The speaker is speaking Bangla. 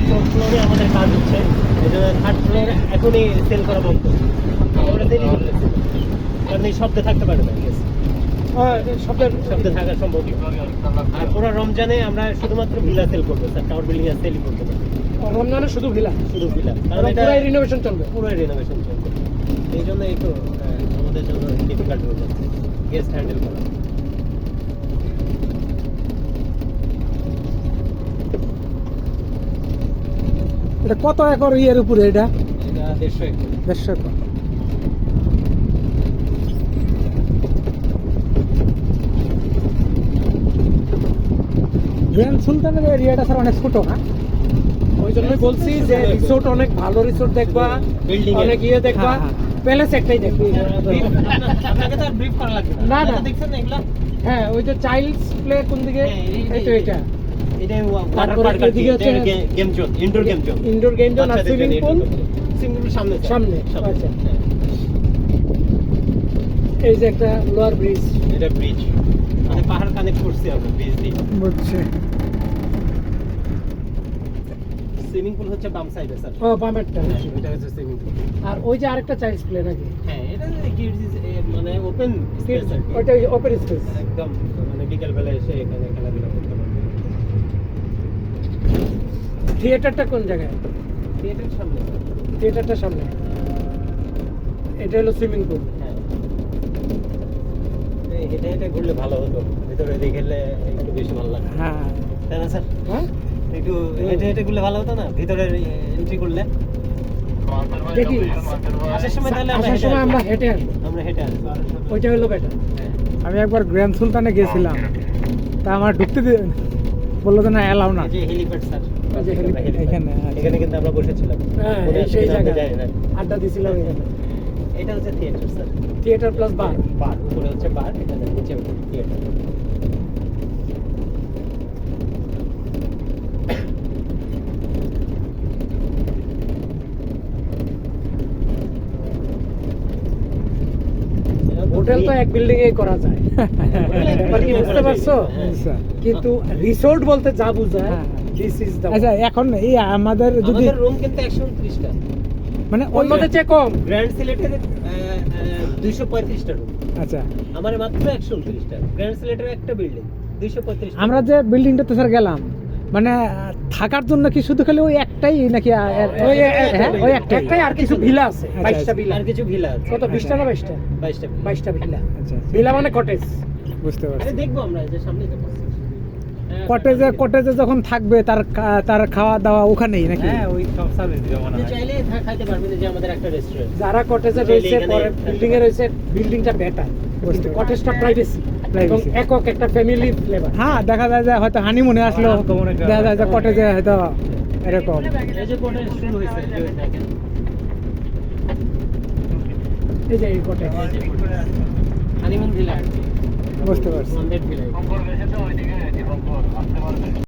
4th ফ্লোরে আমাদের কাজ হচ্ছে, এই জন্য 3rd ফ্লোর এখনই সেল করা বন্ধ। আমরা দেরি করতেছি কারণ এই শব্দে থাকতে পারে না। শব্দে থাকা সম্ভব না। আর পুরো রমজানে আমরা শুধুমাত্র ভিলা সেল করবো স্যার, টাওয়ার বিল্ডিং এর সেলই করবো না। রমজানে শুধু ভিলা কারণ এটা পুরো রিনোভেশন চলবে। এই জন্য একটু আমাদের জন্য ডিফিকাল্ট হয়ে যাচ্ছে গেস্ট হ্যান্ডেল করা। এটা কত একর ইয়ের উপরে? এটা এটা 150 একর। 150 একর। গ্র্যান্ড সুলতানের এরিয়াটা স্যার অনেক ছোট না? ওই জন্যই বলছি যে রিসোর্ট অনেক ভালো রিসোর্ট দেখবা, বিল্ডিং অনেক ইয়ে দেখবা, প্যালেস একটাই দেখবে। আপনাকে তো আর ব্রিফ করা লাগবে না, না। দেখছেন না এগুলা? হ্যাঁ, ওই যে চাইল্ডস প্লে কোন দিকে? এই তো এটা এটা ওয়াটার তারপরে পার্ক এদিকে হচ্ছে game zone, indoor game zone, indoor game zone আর সুইমিং পুল সামনে সামনে। আচ্ছা, এই যে একটা লোয়ার ব্রিজ, এটা ব্রিজ, মানে পাহাড় কানেক্ট করছি আমরা ব্রিজ দিয়ে। বুঝছে। সুইমিং পুল হচ্ছে বাম সাইডে স্যার। ও, বামেরটা। এটা হচ্ছে সুইমিং পুল। আর ওই যে আরেকটা চাইল্ডস প্লে নাকি? হ্যাঁ, এটা কিডস মানে ওপেন স্পেস আর কি। ওইটা ওপেন স্পেস একদম, মানে বিকেল বেলা এসে এখানে খেলাধুলা করতে পারবে। থিয়েটারটা কোন জায়গায়? থিয়েটার সামনে। থিয়েটারটা সামনে। এটা হলো সুইমিং পুল। হ্যাঁ, হেঁটে হেঁটে ঘুরলে ভালো হতো, ভিতরে দেখলে একটু বেশি ভালো লাগতো। হ্যাঁ, তাই না স্যার? হ্যাঁ, একটু হেঁটে হেঁটে ঘুরলে ভালো হতো না, ভিতরে এন্ট্রি করলে। দেখি আসার সময় তাহলে আসার সময় আমরা হেঁটে আসবো। আমরা হেঁটে আসবো। ওইটা হলো বেটার। আমি একবার গ্র্যান্ড সুলতানে গেছিলাম, তা আমার ঢুকতে বললো যে না, এলাও না। এই যে হেলিপ্যাড স্যার, এই যে helipad, এখানে, আচ্ছা। এখানে কিন্তু আমরা বসেছিলাম। হ্যাঁ, মনে আছে সেই কিনা আমি জায়গায় জানি না। আড্ডা দিছিলাম এখানে। এটা হচ্ছে থিয়েটার স্যার। থিয়েটার প্লাস বার। বার উপরে হচ্ছে বার, এখানে নিচে থিয়েটার। হোটেল তো এক বিল্ডিং এ করা যায়, ব্যাপার কি বুঝতে পারছো? আচ্ছা। কিন্তু রিসোর্ট বলতে যা বুঝায়, হ্যাঁ। This is the. আচ্ছা, এখন এই আমাদের যদি আমাদের রুম কিন্তু 129টা, মানে অন্যদের চেয়ে কম। গ্র্যান্ড সিলেটের 235টা রুম, আচ্ছা, আমার মাত্র 129টা। গ্র্যান্ড সিলেটের একটা বিল্ডিং 235। আমরা যে বিল্ডিংটাতে স্যার গেলাম, মানে থাকার জন্য কি শুধু খালি ওই একটাই নাকি? ওই হ্যাঁ, ওই একটাই। একটাই, আর কিছু ভিলা আছে, আচ্ছা, 22টা আচ্ছা। ভিলা। আর কিছু ভিলা আছে। কত, 20টা না 22টা? 22টা। 22টা ভিলা। আচ্ছা, আচ্ছা, ভিলা মানে কটেজ। বুঝতে আরে পারছি। দেখবো আমরা, এই যে সামনে তো পাচ্ছি। কটেজে যখন থাকবে তার খাওয়া দাওয়া ওখানেই নাকি? হ্যাঁ, ওই সব সার্ভিস দিবে মনে হয়। চাইলে খাইতে পারবেন, যে আমাদের একটা রেস্টুরেন্ট। যারা কটেজে রয়েছে, পরে বিল্ডিং এ রয়েছে, বিল্ডিংটা বেটার, কিন্তু কটেজটা প্রাইভেসি এবং একক একটা ফ্যামিলি ফ্লেভার। হ্যাঁ, দেখা যায় যে হয়তো হানিমুনে আসলো, দেখা যায় যে কটেজে হয়তো এরকম। এই যে কটেজ শুরু হয়েছে, যে দেখেন, এই যে এই কটেজ। হানিমুন ভিলা, বুঝতে পারছি। One villa.